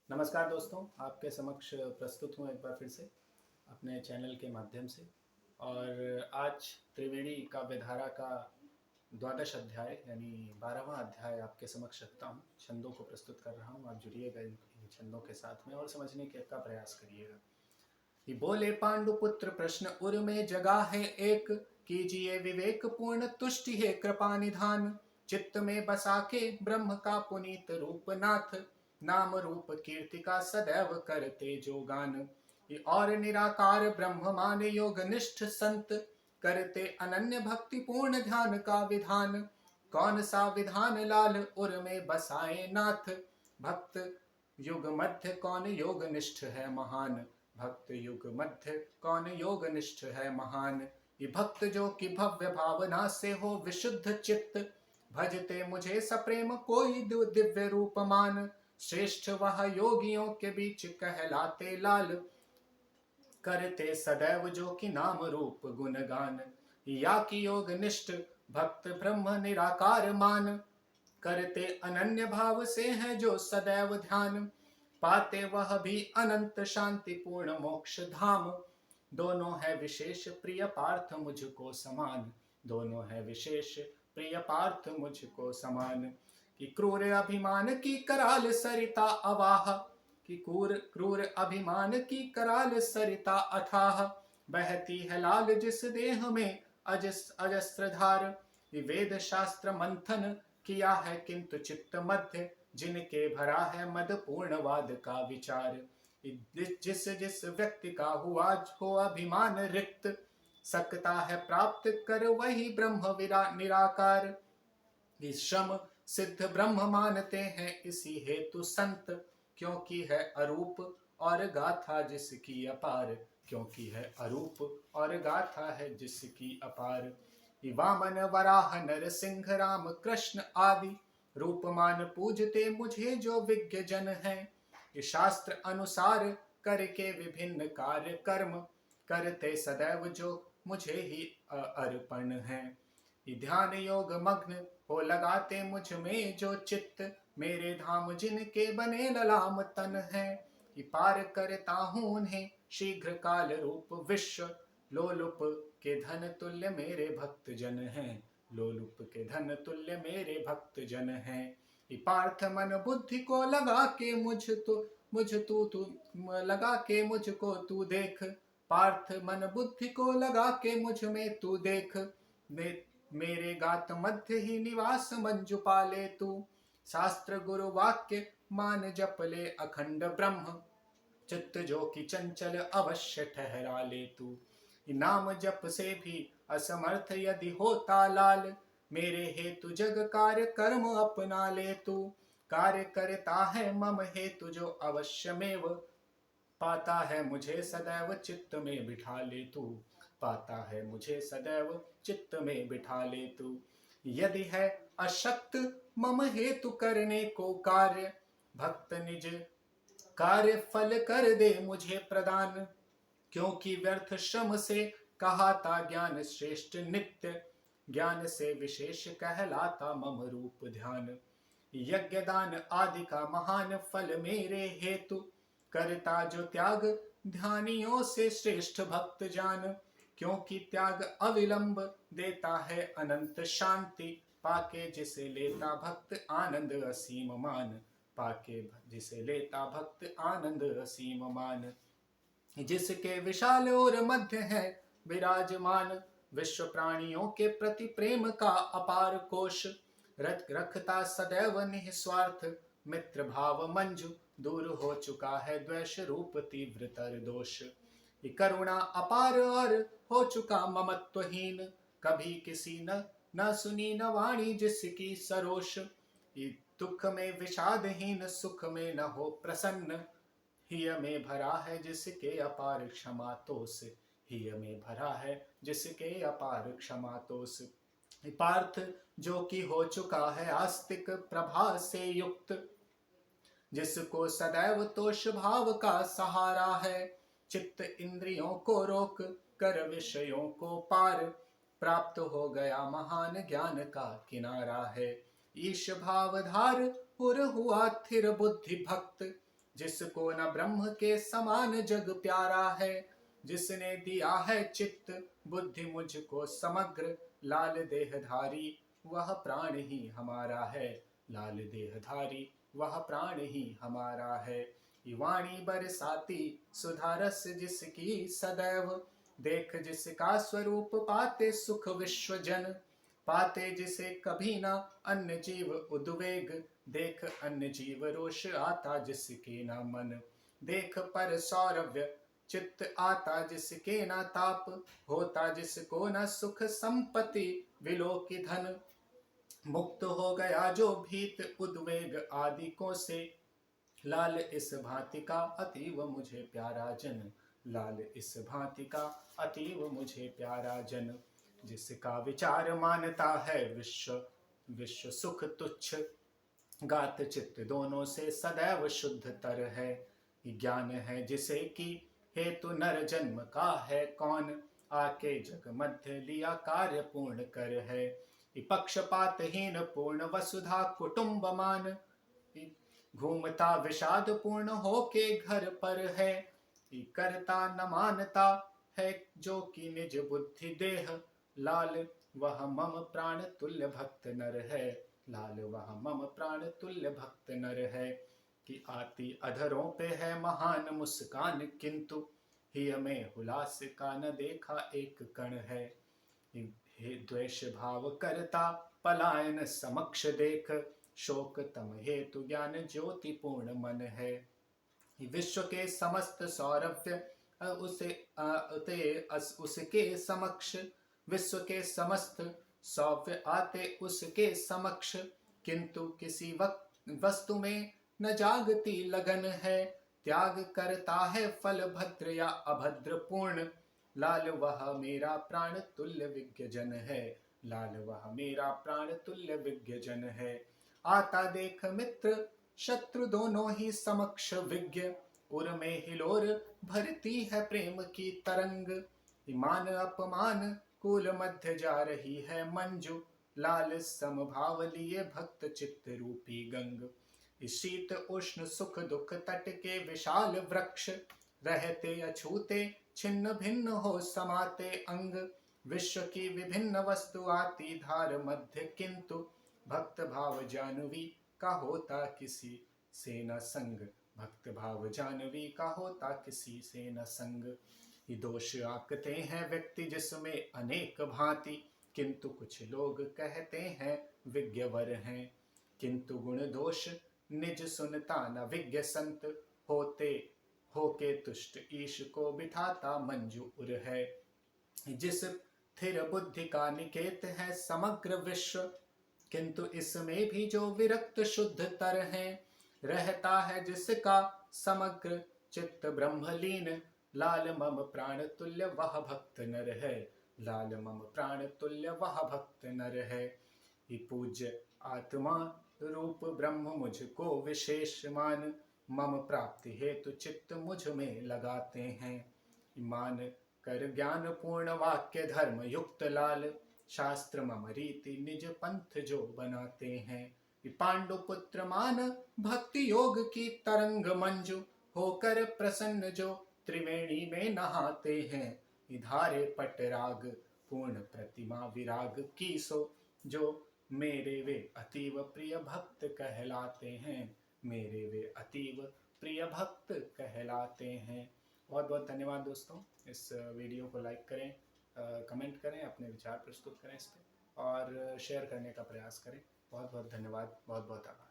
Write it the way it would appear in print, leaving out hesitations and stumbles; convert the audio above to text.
नमस्कार दोस्तों, आपके समक्ष प्रस्तुत हूँ एक बार फिर से अपने चैनल के माध्यम से। और आज त्रिवेणी काव्यधारा का द्वादश अध्याय यानी 12वां अध्याय आपके समक्ष रखता हूँ। छंदों को प्रस्तुत कर रहा हूँ, आप जुड़िएगा इन छंदों के साथ में और समझने का प्रयास करिएगा। कि बोले पांडुपुत्र प्रश्न उर में जगा है एक, कीजिए विवेक पूर्ण तुष्टि है कृपा निधान। चित्त में बसा के ब्रह्म का पुनीत रूप नाथ, नाम रूप कीर्ति का सदैव करते जो गान। और निराकार ब्रह्म मान योग निष्ठ संत, करते अनन्य भक्ति पूर्ण ध्यान का विधान। कौन सा विधान लाल उर में बसाए नाथ, भक्त युग मध्य कौन योग निष्ठ है महान। भक्त युग मध्य कौन योग निष्ठ है महान। ये भक्त जो कि भव्य भावना से हो विशुद्ध चित्त, भजते मुझे सप्रेम कोई दिव्य रूप मान। श्रेष्ठ वह योगियों के बीच कहलाते लाल, करते सदैव जो कि नाम रूप गुणगान। या कि योग निष्ठ भक्त ब्रह्म निराकार मान, करते अनन्य भाव से है जो सदैव ध्यान। पाते वह भी अनंत शांति पूर्ण मोक्ष धाम। दोनों है विशेष प्रिय पार्थ मुझको समान, दोनों है विशेष प्रिय पार्थ मुझको समान। कि क्रूर अभिमान की कराल सरिता अवाह, कि क्रूर अभिमान की कराल सरिता अथाह। बहती है लाल जिस देह में अजस्त्र धार। वेद शास्त्र मंथन किया है किंतु चित्त मध्य, जिनके भरा है मद पूर्णवाद का विचार। जिस जिस व्यक्ति का हुआ हो अभिमान रिक्त, सकता है प्राप्त कर वही ब्रह्म निराकार। इस श्रम सिद्ध ब्रह्म मानते हैं इसी हेतु संत, क्योंकि है अरूप और गाथा जिसकी अपार। क्योंकि है अरूप और गाथा है जिसकी अपार। वामन वराह नर सिंह राम कृष्ण आदि, रूपमान पूजते मुझे जो विज्ञ जन है। शास्त्र अनुसार करके विभिन्न कार्य कर्म, करते सदैव जो मुझे ही अर्पण है। ध्यान योग मग्न हो लगाते मुझ में जो चित्त, मेरे धाम जिनके बने ललाम तन है। कि पार करता हूँ उन्हें शीघ्र काल रूप विश्व, लोलुप के धन तुल्य मेरे भक्त जन हैं। लोलुप के धन तुल्य मेरे भक्त जन हैं। पार्थ मन बुद्धि को लगा के लगा के मुझको तू देख। पार्थ मन बुद्धि को लगा के मुझ में तू देख। मेरे गात मध्य ही निवास मंजु पाले तू। शास्त्र गुरु वाक्य मान जप ले अखंड ब्रह्म, चित्त जो कि चंचल अवश्य ठहरा ले तू। नाम जप से भी असमर्थ यदि होता लाल, मेरे हेतु जग कार्य कर्म अपना ले तू। कार्य करता है मम हेतु जो अवश्य में, पाता है मुझे सदैव चित्त में बिठा ले तू। पाता है मुझे सदैव चित्त में बिठा ले तू। यदि है अशक्त मम हेतु करने को कार्य, भक्त निज कार्य फल कर दे मुझे प्रदान। क्योंकि व्यर्थ श्रम से कहाता ज्ञान श्रेष्ठ नित्य, ज्ञान से विशेष कहलाता मम रूप ध्यान। यज्ञ दान आदि का महान फल मेरे हेतु, करता जो त्याग ध्यानियों से श्रेष्ठ भक्त जान। क्योंकि त्याग अविलंब देता है अनंत शांति, पाके जिसे लेता भक्त आनंद असीम मान। पाके जिसे लेता भक्त आनंद असीम मान। जिसके विशाल और मध्य है विराजमान, विश्व प्राणियों के प्रति प्रेम का अपार कोश। रखता सदैव निस्वार्थ मित्र भाव मंजु, दूर हो चुका है द्वेष रूप तीव्रतर दोष। करुणा अपार और हो चुका ममत्वहीन, कभी किसी न सुनी न वाणी जिसकी सरोष। दुख में विषादहीन सुख में न हो प्रसन्न, हिय में भरा है जिसके अपार क्षमा तोष। हिय में भरा है जिसके अपार क्षमा तोष। पार्थ जो कि हो चुका है आस्तिक प्रभा से युक्त, जिसको सदैव तोष भाव का सहारा है। चित्त इंद्रियों को रोक कर विषयों को पार, प्राप्त हो गया महान ज्ञान का किनारा है। ईश भावधार पुर हुआ थिर बुद्धि भक्त, जिसको न ब्रह्म के समान जग प्यारा है, जिसने दिया है चित्त बुद्धि मुझको समग्र, लाल देहधारी वह प्राण ही हमारा है, लाल देहधारी वह प्राण ही हमारा है। वाणी बरसाती सुधा रस जिसकी सदैव, देख जिसका स्वरूप पाते सुख विश्व जन, पाते जिसे कभी ना अन्य जीव उद्वेग, देख अन्य जीव रोष आता जिसके ना मन, देख पर सौरभ्य चित्त आता जिसके ना ताप, होता जिसको न सुख संपत्ति विलोकी धन, मुक्त हो गया जो भीत उद्वेग आदिकों से, लाल इस भांति का अतीव मुझे प्यारा जन, लाल इस भांति का अतीव मुझे प्यारा जन, जिसका विचार मानता है विश्व विश्व सुख तुच्छ, गात चित्त दोनों से सदैव शुद्ध तर है, ज्ञान है जिसे कि हेतु नर जन्म का है कौन, आके जग मध्य लिया कार्य पूर्ण कर है, पक्षपातहीन पूर्ण वसुधा कुटुंबमान, घूमता विषाद पूर्ण होके घर पर है, करता न मानता है जो कि निज बुद्धि देह, लाल वह मम प्राण तुल्य भक्त नर है, लाल वह मम प्राण तुल्य भक्त नर है, कि आती अधरों पे है महान मुस्कान, किंतु ही हमें हुलास का न देखा एक कण है, हे द्वेष भाव करता पलायन समक्ष देख, शोक तम हेतु ज्ञान ज्योति पूर्ण मन है, विश्व के समस्त सौरभ्य उसके समक्ष, विश्व के समस्त सौभ्य आते उसके समक्ष, किंतु किसी वस्तु में न जागती लगन है, त्याग करता है फल भद्र या अभद्र पूर्ण, लाल वह मेरा प्राण तुल्य विज्ञ जन है, लाल वह मेरा प्राण तुल्य विज्ञ जन है, आता देख मित्र शत्रु दोनों ही समक्ष विज्ञ, उर में हिलोर भरती है प्रेम की तरंग, मान अपमान कुल मध्य जा रही है मंजू, लाल समभाव लिए भक्त चित्त रूपी गंग, शीत उष्ण सुख दुख तट के विशाल वृक्ष, रहते अछूते छिन्न भिन्न हो समाते अंग, विश्व की विभिन्न वस्तु आती धार मध्य, किंतु भक्त भाव जानवी का होता किसी से न संग, भक्त भाव जानवी का होता किसी से न संग, ये दोष आकते हैं व्यक्ति जिसमें अनेक भांति, किंतु कुछ लोग कहते हैं विज्ञवर हैं, किंतु गुण दोष निज सुनता न विज्ञ संत, होते होके तुष्ट ईश को बिठाता मंजू उर है, जिस स्थिर बुद्धि का निकेत है समग्र विश्व, किंतु इसमें भी जो विरक्त शुद्ध तर है, रहता है जिसका समग्र चित्त ब्रह्मलीन, लाल मम प्राण तुल्य वह भक्त नर है, लाल मम प्राण तुल्य वह भक्त नर है, ये पूज्य आत्मा रूप ब्रह्म मुझको विशेष मान, मम प्राप्ति हेतु चित्त मुझ में लगाते हैं, मान कर ज्ञान पूर्ण वाक्य धर्म युक्त लाल, शास्त्र मम रीति निज पंथ जो बनाते हैं, पांडु पुत्र मान भक्ति योग की तरंग मंजु, होकर प्रसन्न जो त्रिवेणी में नहाते हैं, धारे पटराग पूर्ण प्रतिमा विराग की सो, जो मेरे वे अतीव प्रिय भक्त कहलाते हैं, मेरे वे अतीव प्रिय भक्त कहलाते हैं। बहुत बहुत धन्यवाद दोस्तों, इस वीडियो को लाइक करें, कमेंट करें, अपने विचार प्रस्तुत करें इस पर और शेयर करने का प्रयास करें। बहुत बहुत धन्यवाद, बहुत बहुत आभार।